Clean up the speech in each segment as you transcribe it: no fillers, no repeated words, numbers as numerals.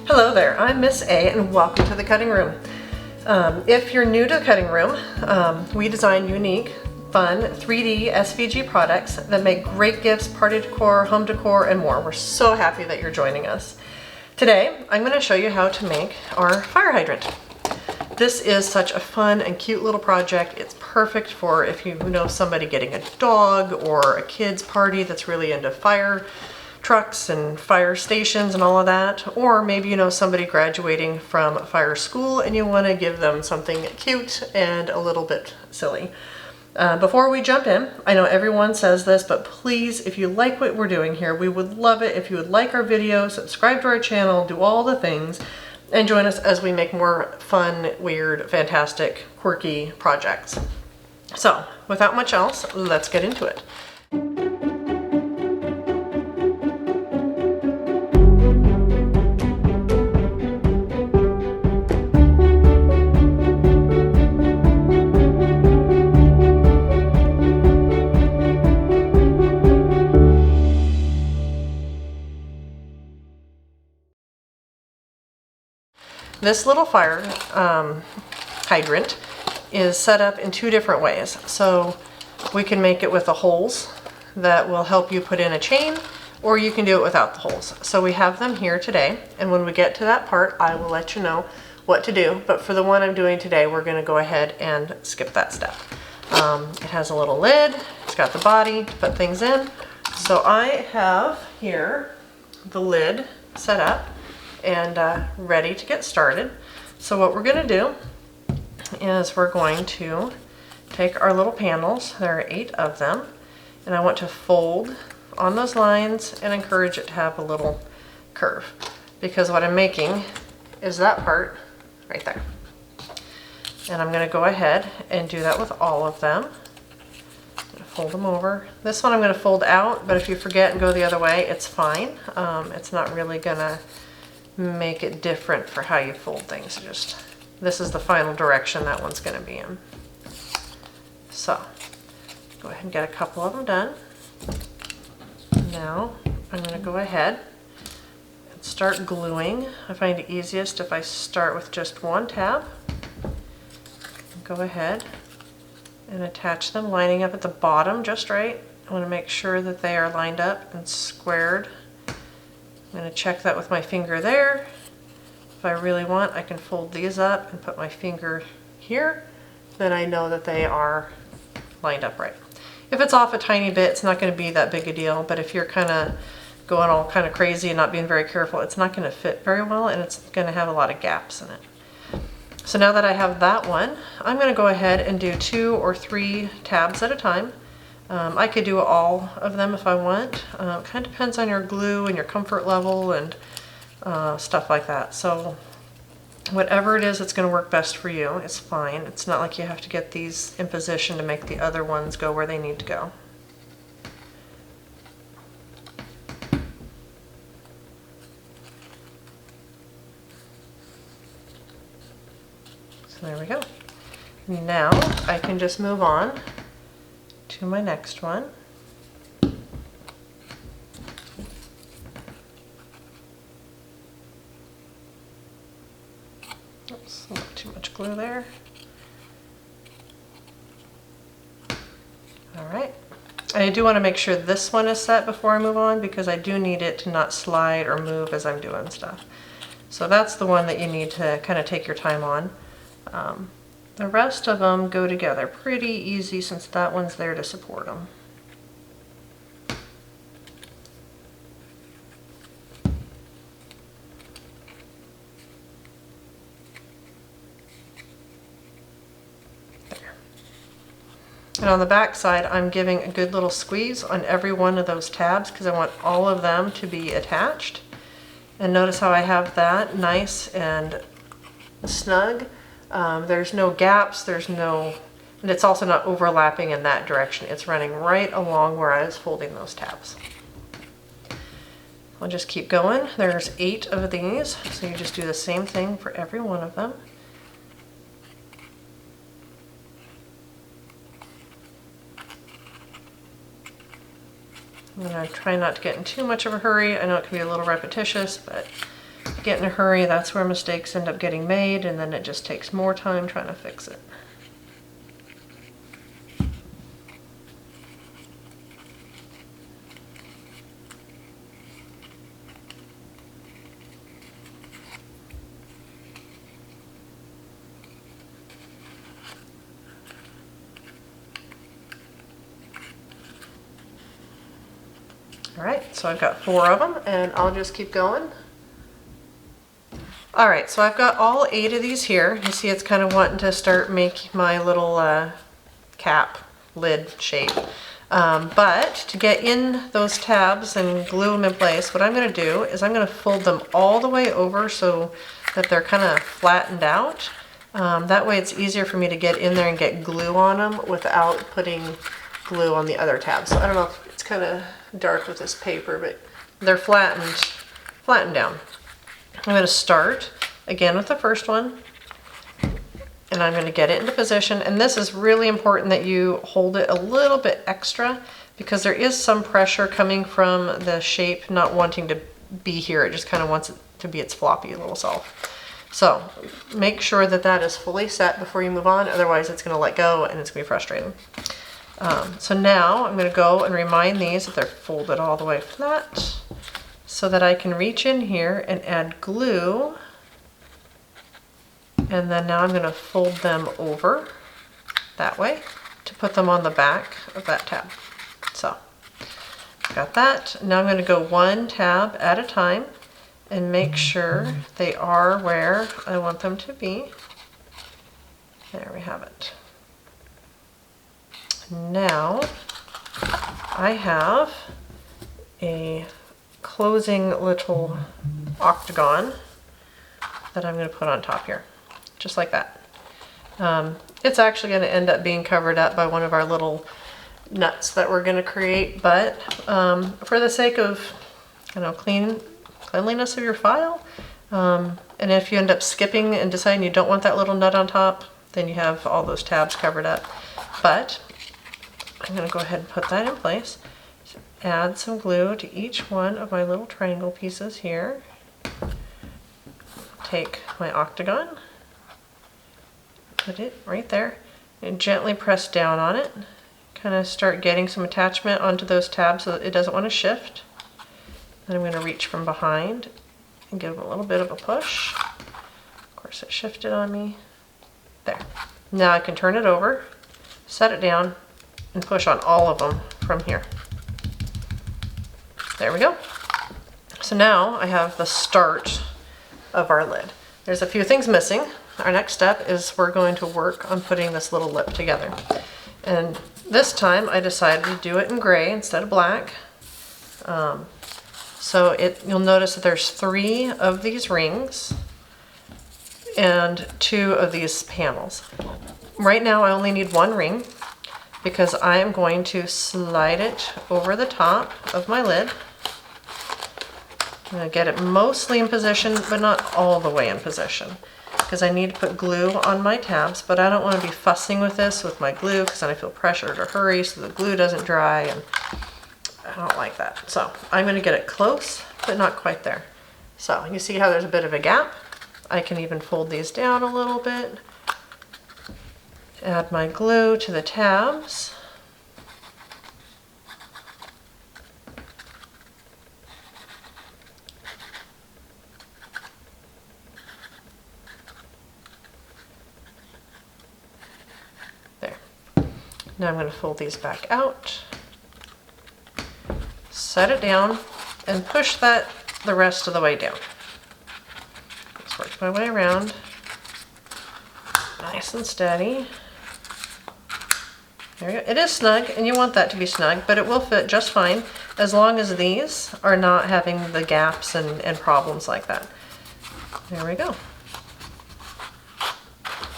Hello there, I'm Miss A and welcome to the cutting room. If you're new to the cutting room, we design unique, fun 3D SVG products that make great gifts, party decor, home decor, and more. We're so happy that you're joining us. Today, I'm going to show you how to make our fire hydrant. This is such a fun and cute little project. It's perfect for if you know somebody getting a dog or a kid's party that's really into fire trucks and fire stations and all of that, or maybe you know somebody graduating from fire school and you want to give them something cute and a little bit silly. Before we jump in, I know everyone says this, but please, if you like what we're doing here, we would love it if you would like our video, subscribe to our channel, do all the things, and join us as we make more fun, weird, fantastic, quirky projects. So, without much else, let's get into it. This little fire hydrant is set up in two different ways. So we can make it with the holes that will help you put in a chain, or you can do it without the holes. So we have them here today, and when we get to that part, I will let you know what to do. But for the one I'm doing today, we're going to go ahead and skip that step. It has a little lid, it's got the body to put things in. So I have here the lid set up and ready to get started. So what we're going to do is we're going to take our little panels, there are 8 of them, and I want to fold on those lines and encourage it to have a little curve, because what I'm making is that part right there. And I'm going to go ahead and do that with all of them. I'm going to fold them over. This one I'm going to fold out, but if you forget and go the other way, it's fine. It's not really going to make it different for how you fold things. Just this is the final direction that one's going to be in. So go ahead and get a couple of them done. Now I'm going to go ahead and start gluing. I find it easiest if I start with just one tab. Go ahead and attach them, lining up at the bottom just right. I want to make sure that they are lined up and squared. I'm going to check that with my finger there. If I really want, I can fold these up and put my finger here. Then I know that they are lined up right. If it's off a tiny bit, it's not going to be that big a deal, but if you're kind of going all kind of crazy and not being very careful, it's not going to fit very well, and it's going to have a lot of gaps in it. So now that I have that one, I'm going to go ahead and do 2 or 3 tabs at a time. I could do all of them if I want. It kind of depends on your glue and your comfort level and stuff like that. So whatever it is that's going to work best for you, it's fine. It's not like you have to get these in position to make the other ones go where they need to go. So there we go. Now I can just move on to my next one. Oops, not too much glue there. All right. I do want to make sure this one is set before I move on, because I do need it to not slide or move as I'm doing stuff. So that's the one that you need to kind of take your time on. The rest of them go together pretty easy since that one's there to support them. There. And on the back side, I'm giving a good little squeeze on every one of those tabs because I want all of them to be attached. And notice how I have that nice and snug. There's no gaps, and it's also not overlapping in that direction. It's running right along where I was folding those tabs. I'll just keep going. There's 8 of these, so you just do the same thing for every one of them. I'm going to try not to get in too much of a hurry. I know it can be a little repetitious, but get in a hurry, that's where mistakes end up getting made, and then it just takes more time trying to fix it. All right, so I've got 4 of them, and I'll just keep going. All right, so I've got all 8 of these here. You see it's kind of wanting to start make my little cap lid shape. But to get in those tabs and glue them in place, what I'm going to do is I'm going to fold them all the way over so that they're kind of flattened out. That way it's easier for me to get in there and get glue on them without putting glue on the other tabs. So I don't know if it's kind of dark with this paper, but they're flattened down. I'm going to start again with the first one, and I'm going to get it into position. And this is really important that you hold it a little bit extra because there is some pressure coming from the shape not wanting to be here. It just kind of wants it to be its floppy little self. So make sure that that is fully set before you move on, otherwise it's going to let go and it's going to be frustrating. So now I'm going to go and remind these that they're folded all the way flat so that I can reach in here and add glue. And then now I'm going to fold them over that way to put them on the back of that tab. So got that. Now I'm going to go 1 tab at a time and make sure they are where I want them to be. There we have it. Now I have a closing little octagon that I'm going to put on top here, just like that. It's actually going to end up being covered up by one of our little nuts that we're going to create, but for the sake of cleanliness of your file, and if you end up skipping and deciding you don't want that little nut on top, then you have all those tabs covered up. But I'm going to go ahead and put that in place. Add some glue to each one of my little triangle pieces here. Take my octagon, put it right there, and gently press down on it. Kind of start getting some attachment onto those tabs so that it doesn't want to shift. Then I'm going to reach from behind and give it a little bit of a push. Of course it shifted on me. There. Now I can turn it over, set it down, and push on all of them from here. There we go. So now I have the start of our lid. There's a few things missing. Our next step is we're going to work on putting this little lip together. And this time I decided to do it in gray instead of black. So you'll notice that there's 3 of these rings and 2 of these panels. Right now I only need 1 ring because I am going to slide it over the top of my lid. I'm going to get it mostly in position, but not all the way in position, because I need to put glue on my tabs, but I don't want to be fussing with this with my glue because then I feel pressure to hurry so the glue doesn't dry, and I don't like that. So I'm going to get it close, but not quite there. So you see how there's a bit of a gap? I can even fold these down a little bit. Add my glue to the tabs. There. Now I'm going to fold these back out, set it down, and push that the rest of the way down. Just work my way around, nice and steady. There we go. It is snug, and you want that to be snug, but it will fit just fine as long as these are not having the gaps and problems like that. There we go.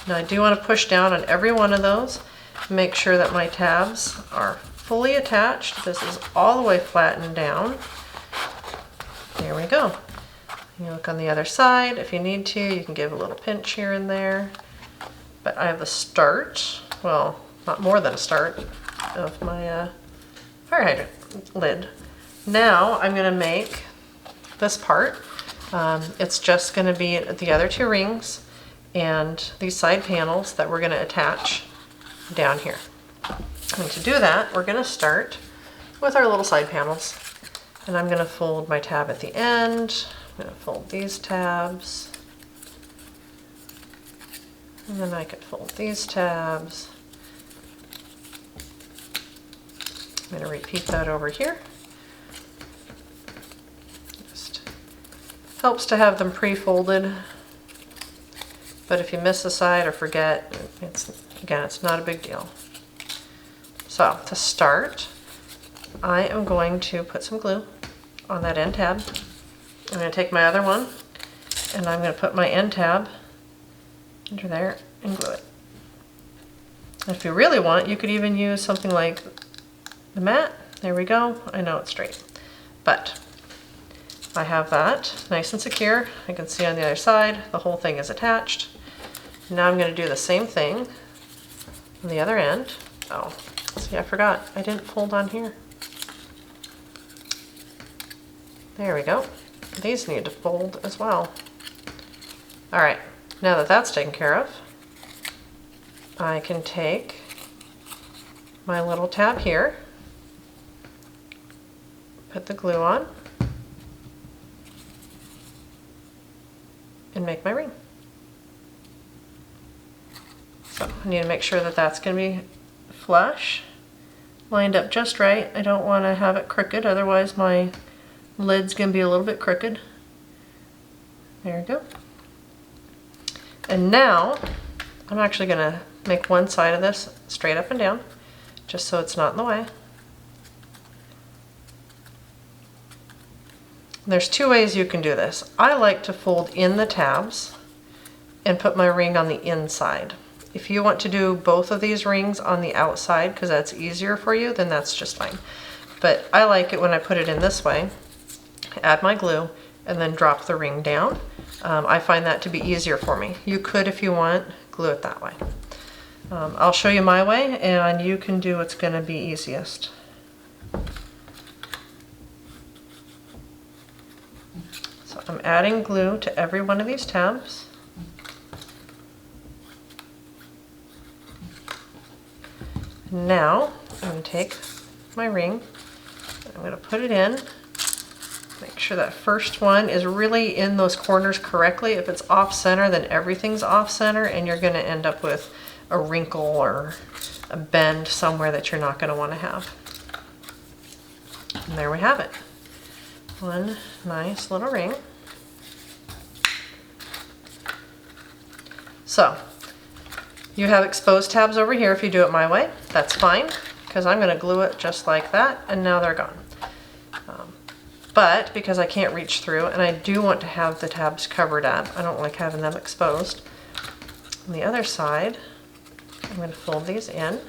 Now I do want to push down on every one of those, make sure that my tabs are fully attached. This is all the way flattened down. There we go. You look on the other side. If you need to, you can give a little pinch here and there. But I have the start, well, not more than a start, of my fire hydrant lid. Now I'm going to make this part, It's just going to be the other two rings and these side panels that we're going to attach down here. And to do that, we're going to start with our little side panels. And I'm going to fold my tab at the end. I'm going to fold these tabs. And then I could fold these tabs. I'm going to repeat that over here. Just helps to have them pre-folded. But if you miss a side or forget, it's not a big deal. So to start, I am going to put some glue on that end tab. I'm going to take my other one and I'm going to put my end tab under there and glue it. If you really want, you could even use something like the mat. There we go. I know it's straight, but I have that nice and secure. I can see on the other side, the whole thing is attached. Now I'm going to do the same thing on the other end. Oh, see, I forgot. I didn't fold on here. There we go. These need to fold as well. All right, now that that's taken care of, I can take my little tab here, put the glue on, and make my ring. So I need to make sure that that's going to be flush, lined up just right. I don't want to have it crooked, otherwise my lid's going to be a little bit crooked. There we go. And now I'm actually going to make one side of this straight up and down, just so it's not in the way. There's two ways you can do this. I like to fold in the tabs and put my ring on the inside. If you want to do both of these rings on the outside because that's easier for you, then that's just fine. But I like it when I put it in this way, add my glue, and then drop the ring down. I find that to be easier for me. You could, if you want, glue it that way. I'll show you my way, and you can do what's going to be easiest. So I'm adding glue to every one of these tabs. Now I'm going to take my ring, I'm going to put it in, make sure that first one is really in those corners correctly. If it's off center, then everything's off center and you're going to end up with a wrinkle or a bend somewhere that you're not going to want to have. And there we have it. One nice little ring. So you have exposed tabs over here if you do it my way. That's fine, because I'm going to glue it just like that, and now they're gone. But because I can't reach through, and I do want to have the tabs covered up, I don't like having them exposed. On the other side, I'm going to fold these in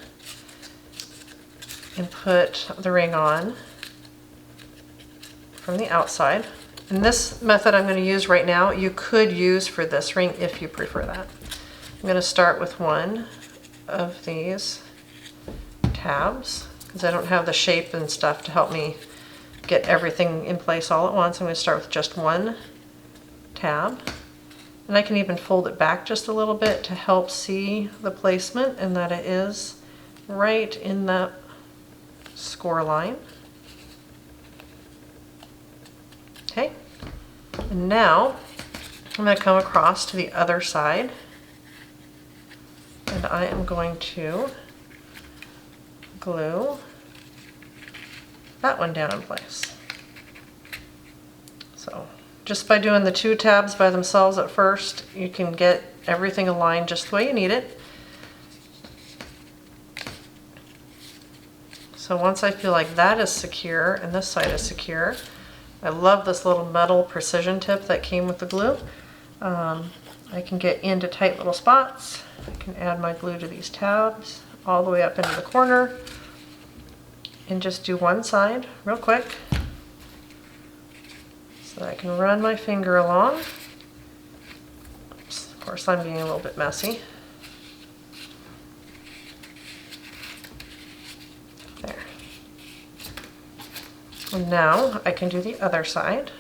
and put the ring on from the outside. And this method I'm going to use right now, you could use for this ring if you prefer that. I'm going to start with one of these tabs because I don't have the shape and stuff to help me get everything in place all at once. I'm going to start with just one tab, and I can even fold it back just a little bit to help see the placement and that it is right in that score line. Okay, and now I'm going to come across to the other side, and I am going to glue that one down in place. So just by doing the two tabs by themselves at first, you can get everything aligned just the way you need it. So once I feel like that is secure and this side is secure, I love this little metal precision tip that came with the glue. I can get into tight little spots. I can add my glue to these tabs all the way up into the corner and just do one side real quick so that I can run my finger along. Oops, of course I'm being a little bit messy. There. And now I can do the other side.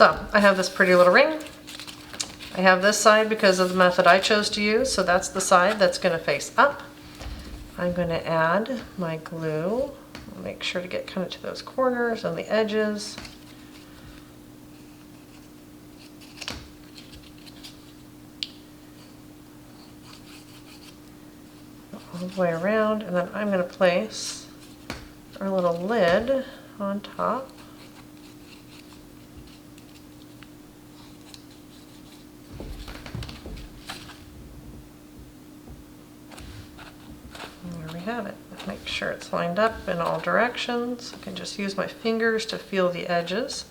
So I have this pretty little ring. I have this side because of the method I chose to use, so that's the side that's going to face up. I'm going to add my glue. I'll make sure to get kind of to those corners and the edges. All the way around, and then I'm going to place our little lid on top. And there we have it. Make sure it's lined up in all directions. I can just use my fingers to feel the edges,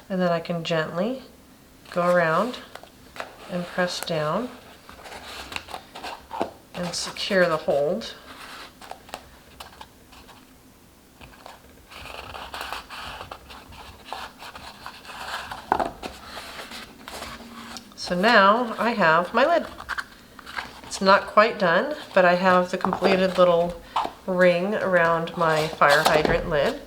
and then I can gently go around and press down and secure the hold. So now I have my lid. It's not quite done, but I have the completed little ring around my fire hydrant lid.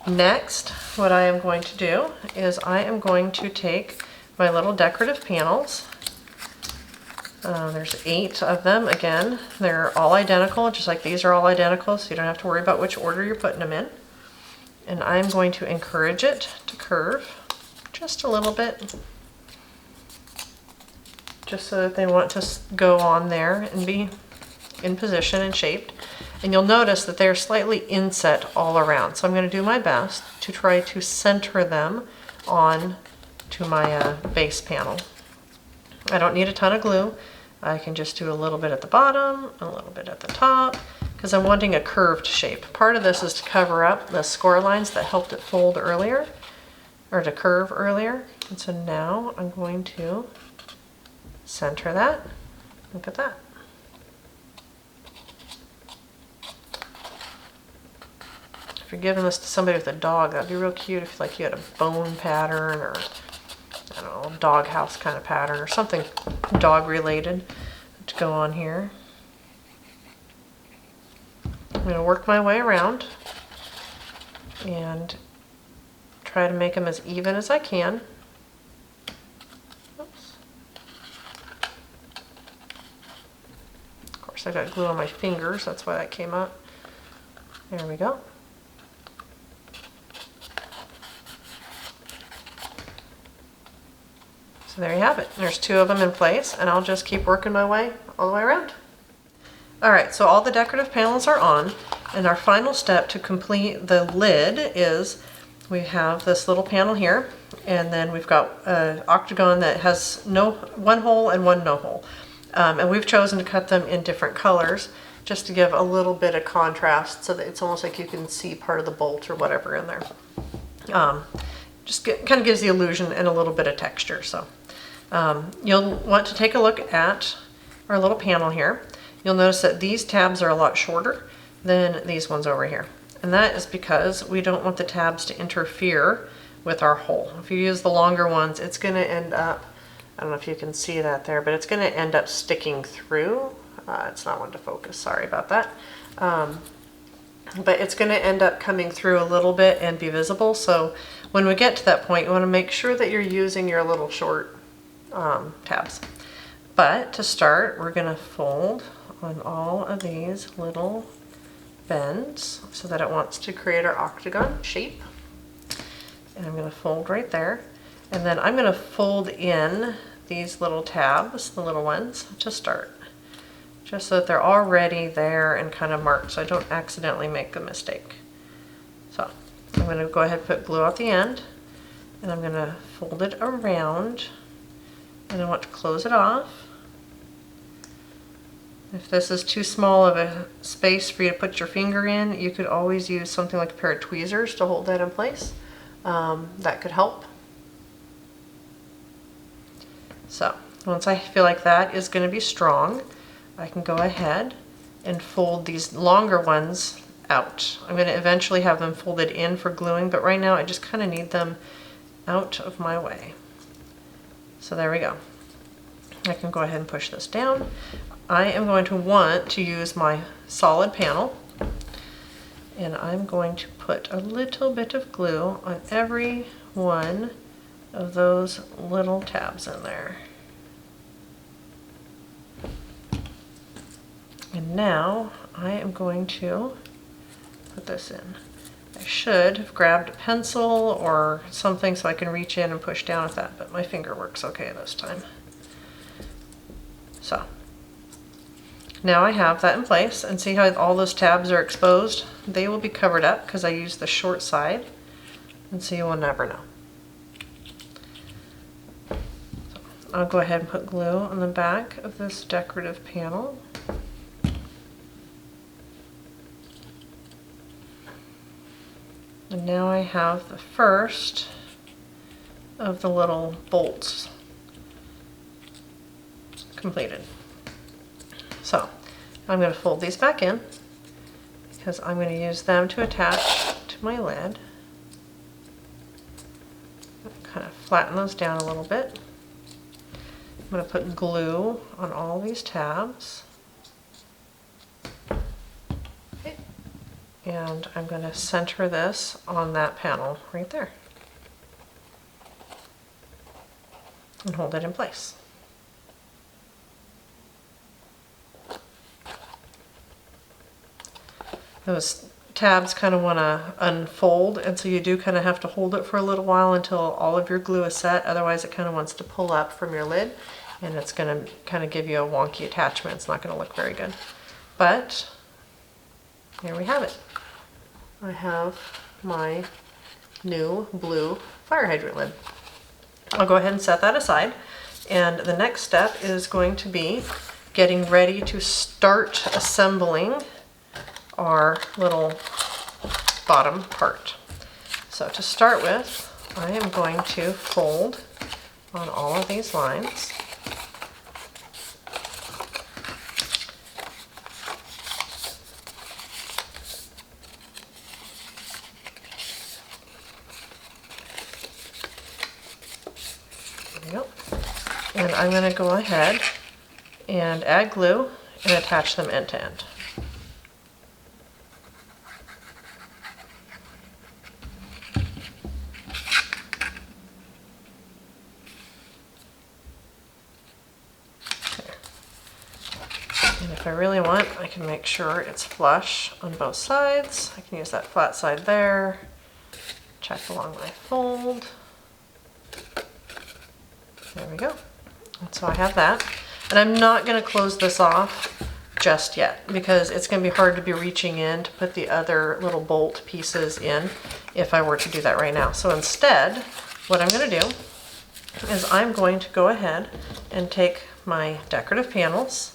Next, what I am going to do is I am going to take my little decorative panels. There's 8 of them. Again, they're all identical, just like these are all identical, so you don't have to worry about which order you're putting them in. And I'm going to encourage it to curve just a little bit, just so that they want to go on there and be in position and shaped. And you'll notice that they're slightly inset all around. So I'm going to do my best to try to center them on to my base panel. I don't need a ton of glue. I can just do a little bit at the bottom, a little bit at the top, because I'm wanting a curved shape. Part of this is to cover up the score lines that helped it fold earlier, or to curve earlier. And so now I'm going to center that. Look at that. If you're giving this to somebody with a dog, that'd be real cute if like you had a bone pattern, or I don't know, doghouse kind of pattern or something dog related to go on here. I'm going to work my way around and try to make them as even as I can. Oops. Of course, I got glue on my fingers, that's why that came up. There we go. So there you have it. There's 2 of them in place, and I'll just keep working my way all the way around. Alright, so all the decorative panels are on, and our final step to complete the lid is we have this little panel here, and then we've got an octagon that has one hole and one no hole. And we've chosen to cut them in different colors just to give a little bit of contrast, so that it's almost like you can see part of the bolt or whatever in there. Kind of gives the illusion and a little bit of texture. So you'll want to take a look at our little panel here. You'll notice that these tabs are a lot shorter than these ones over here. And that is because we don't want the tabs to interfere with our hole. If you use the longer ones, it's going to end up, I don't know if you can see that there, but it's going to end up sticking through. It's not one to focus, sorry about that. But it's going to end up coming through a little bit and be visible. So when we get to that point, you want to make sure that you're using your little short tabs. But to start, we're going to fold on all of these little bends so that it wants to create our octagon shape. And I'm going to fold right there. And then I'm going to fold in these little tabs, the little ones, to start. Just so that they're already there and kind of marked so I don't accidentally make a mistake. So I'm going to go ahead and put glue at the end, and I'm going to fold it around, and I want to close it off. If this is too small of a space for you to put your finger in, you could always use something like a pair of tweezers to hold that in place. That could help. So once I feel like that is going to be strong, I can go ahead and fold these longer ones out. I'm going to eventually have them folded in for gluing, but right now I just kind of need them out of my way. So there we go. I can go ahead and push this down. I am going to want to use my solid panel, and I'm going to put a little bit of glue on every one of those little tabs in there. And now I am going to put this in. I should have grabbed a pencil or something so I can reach in and push down with that, but my finger works okay this time. So now I have that in place, and see how all those tabs are exposed? They will be covered up because I used the short side, and so you will never know. So I'll go ahead and put glue on the back of this decorative panel. And now I have the first of the little bolts completed. So I'm going to fold these back in because I'm going to use them to attach to my lid. Kind of flatten those down a little bit. I'm going to put glue on all these tabs. And I'm going to center this on that panel right there and hold it in place. Those tabs kind of want to unfold, and so you do kind of have to hold it for a little while until all of your glue is set. Otherwise it kind of wants to pull up from your lid, and it's going to kind of give you a wonky attachment. It's not going to look very good. But here we have it. I have my new blue fire hydrant lid. I'll go ahead and set that aside, and the next step is going to be getting ready to start assembling our little bottom part. So to start with, I am going to fold on all of these lines. And I'm going to go ahead and add glue and attach them end to end. And if I really want, I can make sure it's flush on both sides. I can use that flat side there, check along my fold. There we go. And so I have that. And I'm not going to close this off just yet because it's going to be hard to be reaching in to put the other little bolt pieces in if I were to do that right now. So instead, what I'm going to do is I'm going to go ahead and take my decorative panels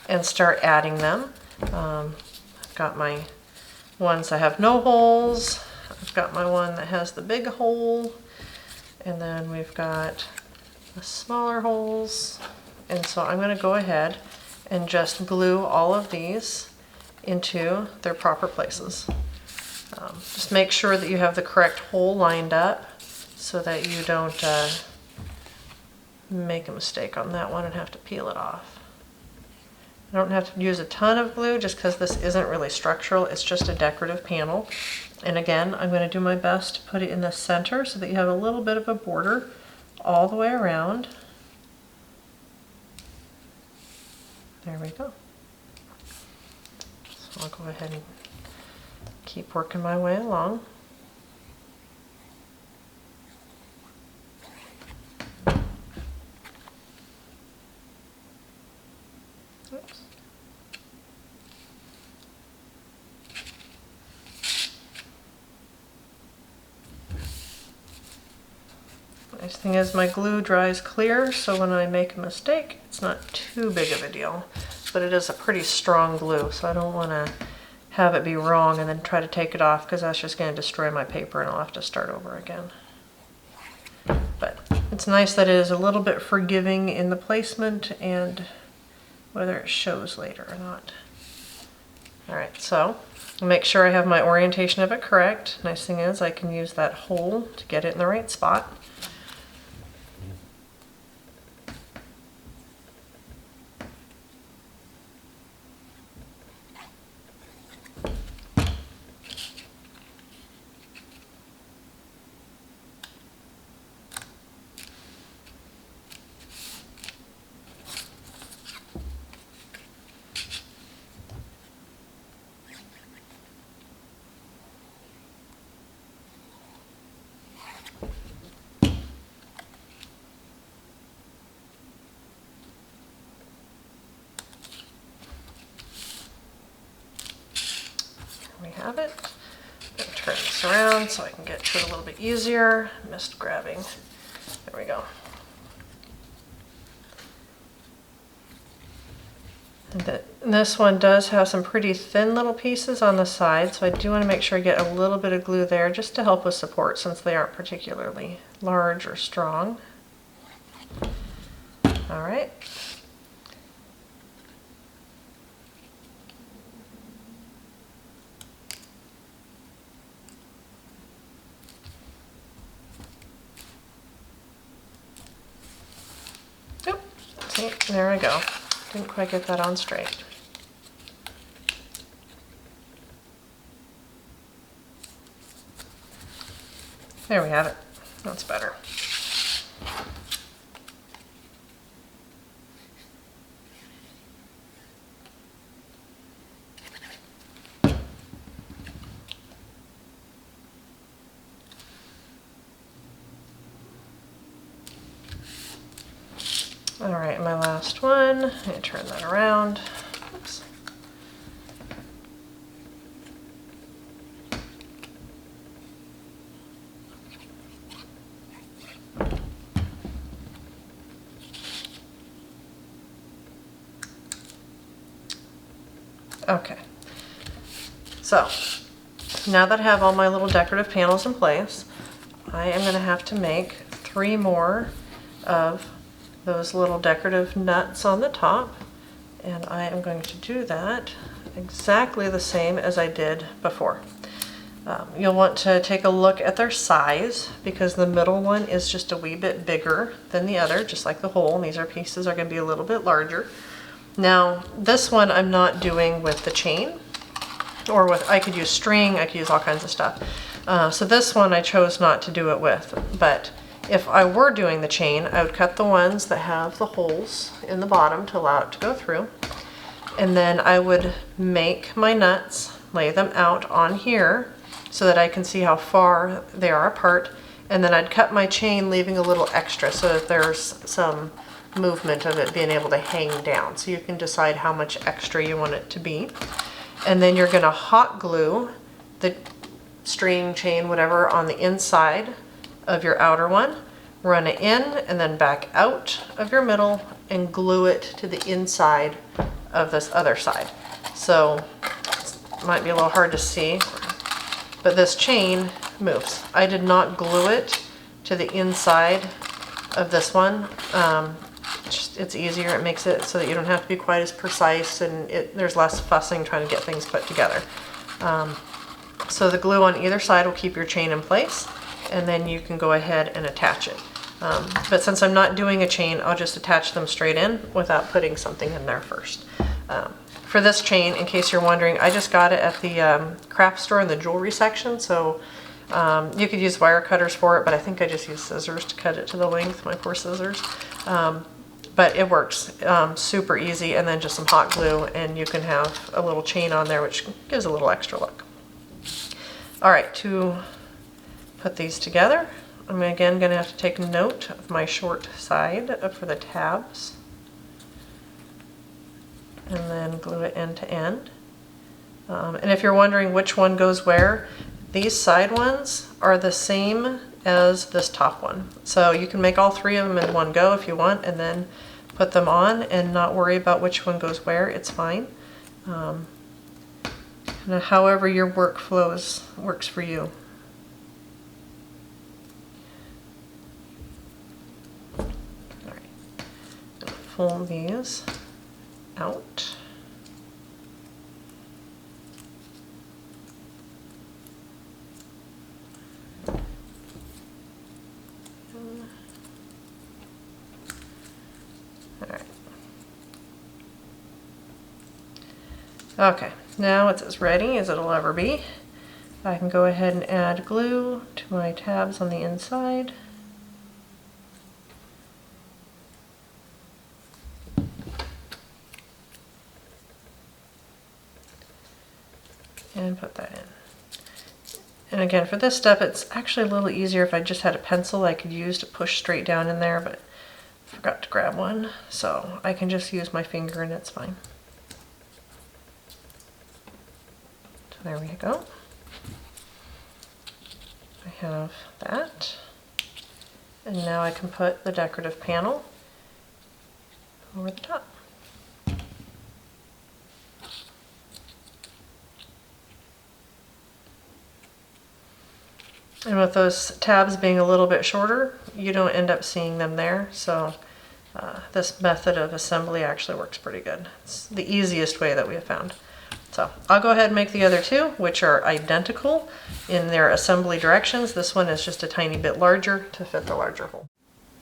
and start adding them. I've got my ones that have no holes. I've got my one that has the big hole. And then we've got the smaller holes. And so I'm going to go ahead and just glue all of these into their proper places. Just make sure that you have the correct hole lined up so that you don't make a mistake on that one and have to peel it off. I don't have to use a ton of glue just because this isn't really structural, it's just a decorative panel. And again, I'm going to do my best to put it in the center so that you have a little bit of a border all the way around. There we go. So I'll go ahead and keep working my way along. Oops. Nice thing is my glue dries clear, so when I make a mistake, it's not too big of a deal. But it is a pretty strong glue, so I don't want to have it be wrong and then try to take it off because that's just going to destroy my paper and I'll have to start over again. But it's nice that it is a little bit forgiving in the placement and whether it shows later or not. Alright, so I'll make sure I have my orientation of it correct. Nice thing is I can use that hole to get it in the right spot. have it. I'm gonna turn this around so I can get to it a little bit easier. Missed grabbing. There we go. And this one does have some pretty thin little pieces on the side, so I do want to make sure I get a little bit of glue there just to help with support since they aren't particularly large or strong. All right. Oop, see, there I go. Didn't quite get that on straight. There we have it. That's better. All right, my last one. I'm going to turn that around. Oops. Okay, so now that I have all my little decorative panels in place, I am going to have to make 3 more of those little decorative nuts on the top, and I am going to do that exactly the same as I did before. You'll want to take a look at their size because the middle one is just a wee bit bigger than the other, just like the hole, and these pieces are going to be a little bit larger. Now this one I'm not doing with the chain, or with, I could use string, I could use all kinds of stuff. So this one I chose not to do it with, but if I were doing the chain, I would cut the ones that have the holes in the bottom to allow it to go through. And then I would make my nuts, lay them out on here so that I can see how far they are apart. And then I'd cut my chain, leaving a little extra so that there's some movement of it being able to hang down. So you can decide how much extra you want it to be. And then you're gonna hot glue the string, chain, whatever, on the inside of your outer one, run it in and then back out of your middle and glue it to the inside of this other side. So it might be a little hard to see, but this chain moves. I did not glue it to the inside of this one. It's easier, it makes it so that you don't have to be quite as precise, and there's less fussing trying to get things put together. So the glue on either side will keep your chain in place, and then you can go ahead and attach it. But since I'm not doing a chain, I'll just attach them straight in without putting something in there first. For this chain, in case you're wondering, I just got it at the craft store in the jewelry section, so you could use wire cutters for it, but I think I just used scissors to cut it to the length, my poor scissors. But it works super easy, and then just some hot glue and you can have a little chain on there, which gives a little extra look. All right, to put these together, I'm again going to have to take note of my short side for the tabs and then glue it end to end. And if you're wondering which one goes where, these side ones are the same as this top one. So you can make all 3 of them in one go if you want, and then put them on and not worry about which one goes where, it's fine. However your workflow works for you. All right, fold these out. Okay, now it's as ready as it'll ever be. I can go ahead and add glue to my tabs on the inside. And put that in. And again, for this step, it's actually a little easier if I just had a pencil I could use to push straight down in there, but I forgot to grab one, so I can just use my finger and it's fine. There we go. I have that. And now I can put the decorative panel over the top. And with those tabs being a little bit shorter, you don't end up seeing them there. So this method of assembly actually works pretty good. It's the easiest way that we have found. So I'll go ahead and make the other two, which are identical in their assembly directions. This one is just a tiny bit larger to fit the larger hole.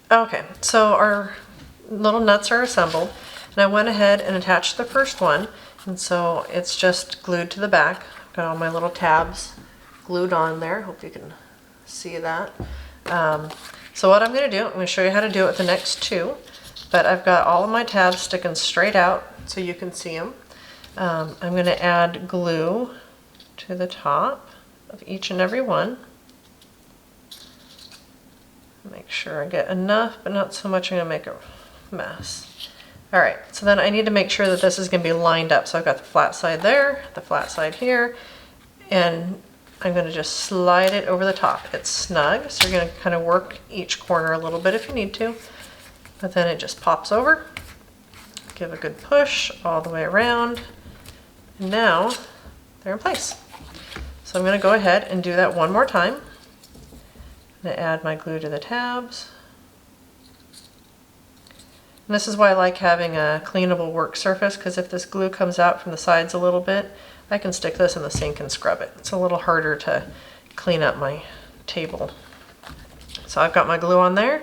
Okay, so our little nuts are assembled, and I went ahead and attached the first one, and so it's just glued to the back. I've got all my little tabs glued on there. Hope you can see that. So what I'm going to do, I'm going to show you how to do it with the next two, but I've got all of my tabs sticking straight out so you can see them. I'm going to add glue to the top of each and every one. Make sure I get enough, but not so much I'm going to make a mess. Alright, so then I need to make sure that this is going to be lined up. So I've got the flat side there, the flat side here, and I'm going to just slide it over the top. It's snug, so you're going to kind of work each corner a little bit if you need to, but then it just pops over. Give a good push all the way around, and now they're in place. So I'm going to go ahead and do that one more time. I'm going to add my glue to the tabs. And this is why I like having a cleanable work surface, because if this glue comes out from the sides a little bit, I can stick this in the sink and scrub it. It's a little harder to clean up my table. So I've got my glue on there.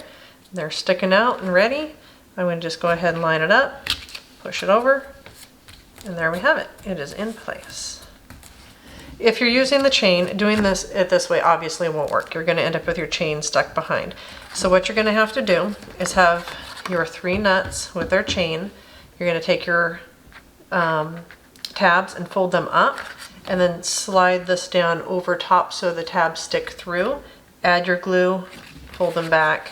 They're sticking out and ready. I'm going to just go ahead and line it up, push it over, and there we have it. It is in place. If you're using the chain, doing this way obviously won't work. You're going to end up with your chain stuck behind. So what you're going to have to do is have your 3 nuts with their chain. You're going to take your tabs and fold them up, and then slide this down over top so the tabs stick through. Add your glue, fold them back,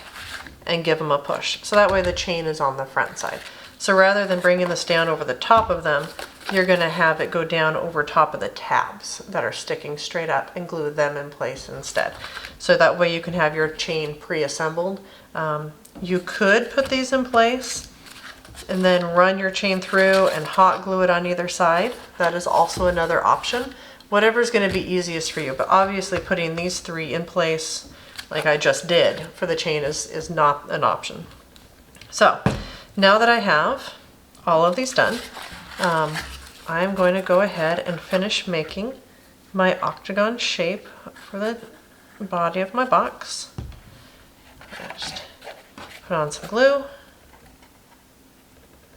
and give them a push. So that way the chain is on the front side. So rather than bringing this down over the top of them, you're going to have it go down over top of the tabs that are sticking straight up and glue them in place instead. So that way you can have your chain pre-assembled. You could put these in place and then run your chain through and hot glue it on either side. That is also another option. Whatever's going to be easiest for you, but obviously putting these 3 in place like I just did for the chain is not an option. So now that I have all of these done, I'm going to go ahead and finish making my octagon shape for the body of my box. Just put on some glue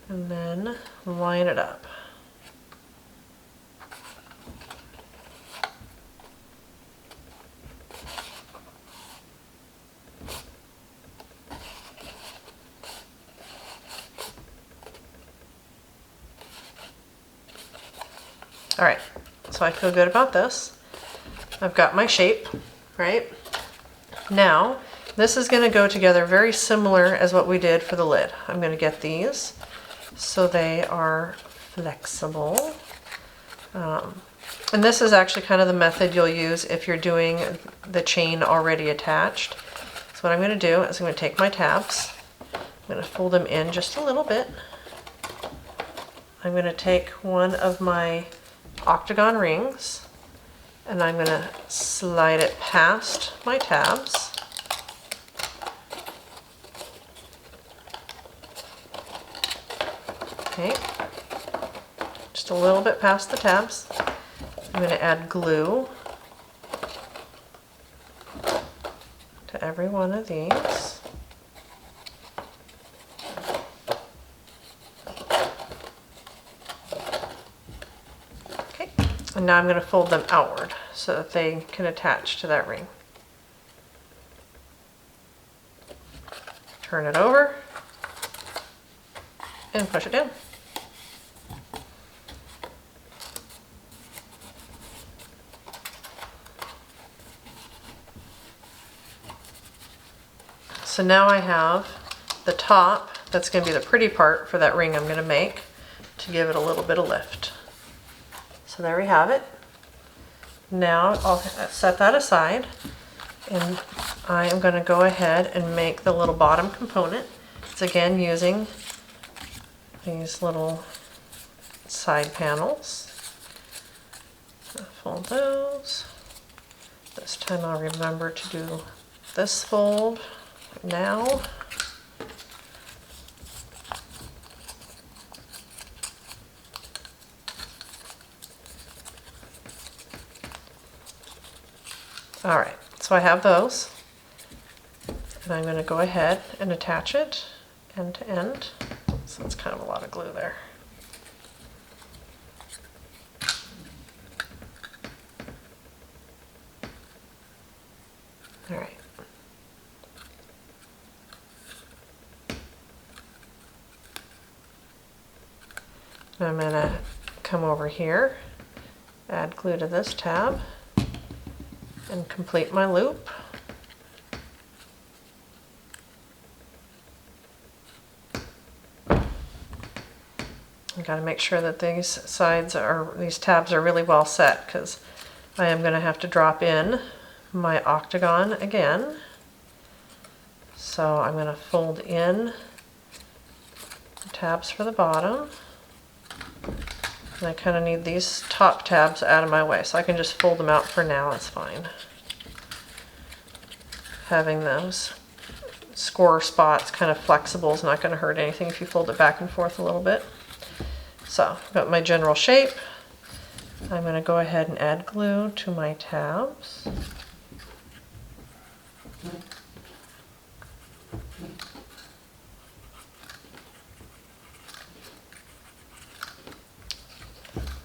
and then line it up. All right, so I feel good about this. I've got my shape, right? Now, this is going to go together very similar as what we did for the lid. I'm going to get these so they are flexible. And this is actually kind of the method you'll use if you're doing the chain already attached. So what I'm going to do is I'm going to take my tabs, I'm going to fold them in just a little bit. I'm going to take one of my octagon rings and I'm going to slide it past my tabs. Okay, just a little bit past the tabs. I'm going to add glue to every one of these. Okay, and now I'm going to fold them outward so that they can attach to that ring. Turn it over and push it down. So now I have the top, that's going to be the pretty part for that ring I'm going to make to give it a little bit of lift. So there we have it. Now I'll set that aside, and I am going to go ahead and make the little bottom component. It's again using these little side panels. I'll fold those. This time I'll remember to do this fold now. All right, so I have those, and I'm going to go ahead and attach it end to end. So it's kind of a lot of glue there. All right. I'm going to come over here, add glue to this tab, and complete my loop. I've got to make sure that these tabs are really well set, because I am going to have to drop in my octagon again. So I'm going to fold in the tabs for the bottom. And I kind of need these top tabs out of my way, so I can just fold them out for now, it's fine. Having those score spots kind of flexible is not going to hurt anything if you fold it back and forth a little bit. So I've got my general shape. I'm going to go ahead and add glue to my tabs.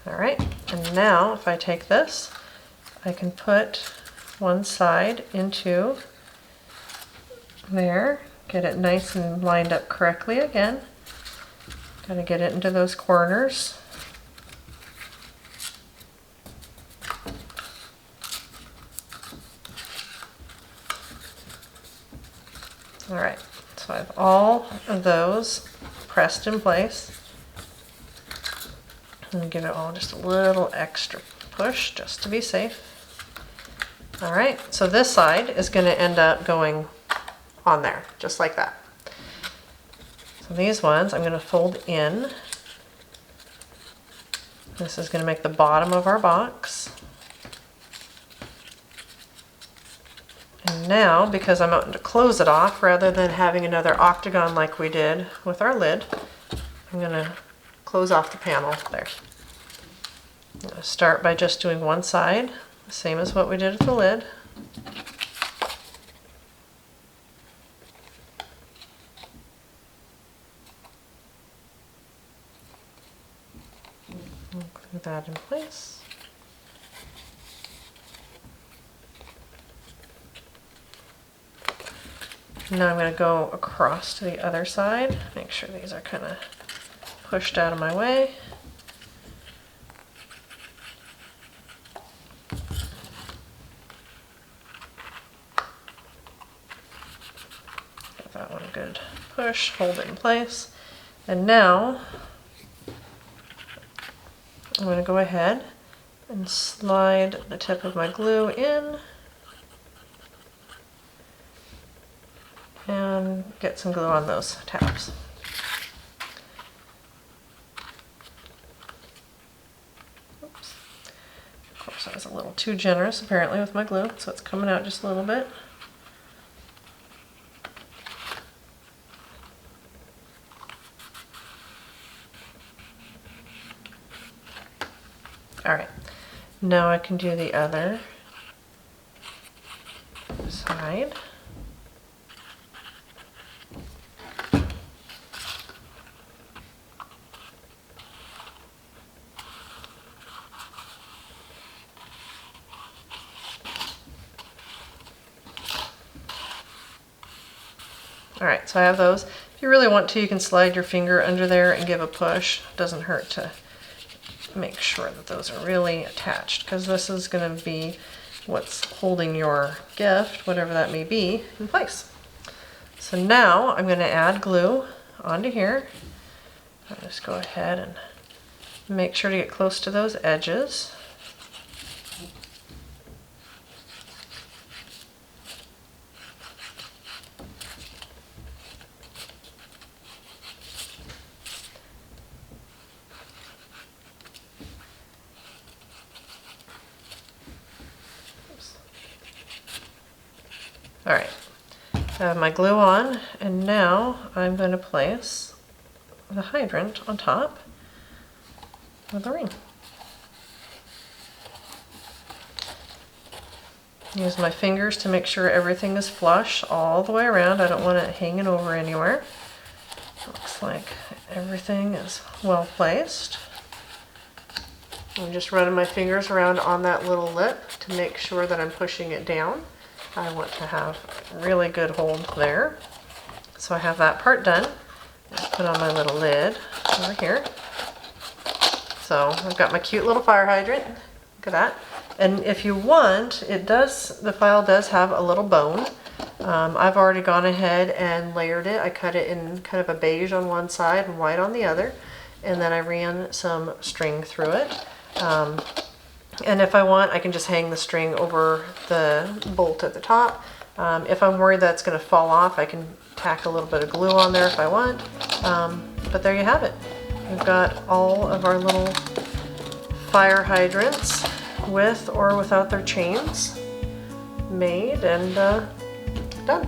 All right, and now if I take this, I can put one side into there, get it nice and lined up correctly again. Gotta get it into those corners. All right, so I have all of those pressed in place. And give it all just a little extra push just to be safe. All right, so this side is going to end up going on there, just like that. So these ones I'm going to fold in. This is going to make the bottom of our box. And now, because I'm going to close it off rather than having another octagon like we did with our lid, I'm going to close off the panel there. I'm going to start by just doing one side, the same as what we did with the lid. Glue that in place. Now I'm going to go across to the other side, make sure these are kind of pushed out of my way. Give that one a good push, hold it in place. And now I'm going to go ahead and slide the tip of my glue in and get some glue on those tabs. Oops. Of course, I was a little too generous apparently with my glue, so it's coming out just a little bit. All right, now I can do the other side. All right, so I have those. If you really want to, you can slide your finger under there and give a push. It doesn't hurt to make sure that those are really attached, because this is going to be what's holding your gift, whatever that may be, in place. So now I'm going to add glue onto here. I'll just go ahead and make sure to get close to those edges. All right, I have my glue on, and now I'm going to place the hydrant on top of the ring. Use my fingers to make sure everything is flush all the way around. I don't want it hanging over anywhere. Looks like everything is well placed. I'm just running my fingers around on that little lip to make sure that I'm pushing it down. I want to have really good hold there. So I have that part done. Just put on my little lid over here. So I've got my cute little fire hydrant. Look at that. And if you want, the file does have a little bone. I've already gone ahead and layered it. I cut it in kind of a beige on one side and white on the other. And then I ran some string through it. And if I want, I can just hang the string over the bolt at the top. If I'm worried that it's going to fall off, I can tack a little bit of glue on there if I want. But there you have it. We've got all of our little fire hydrants with or without their chains made and done.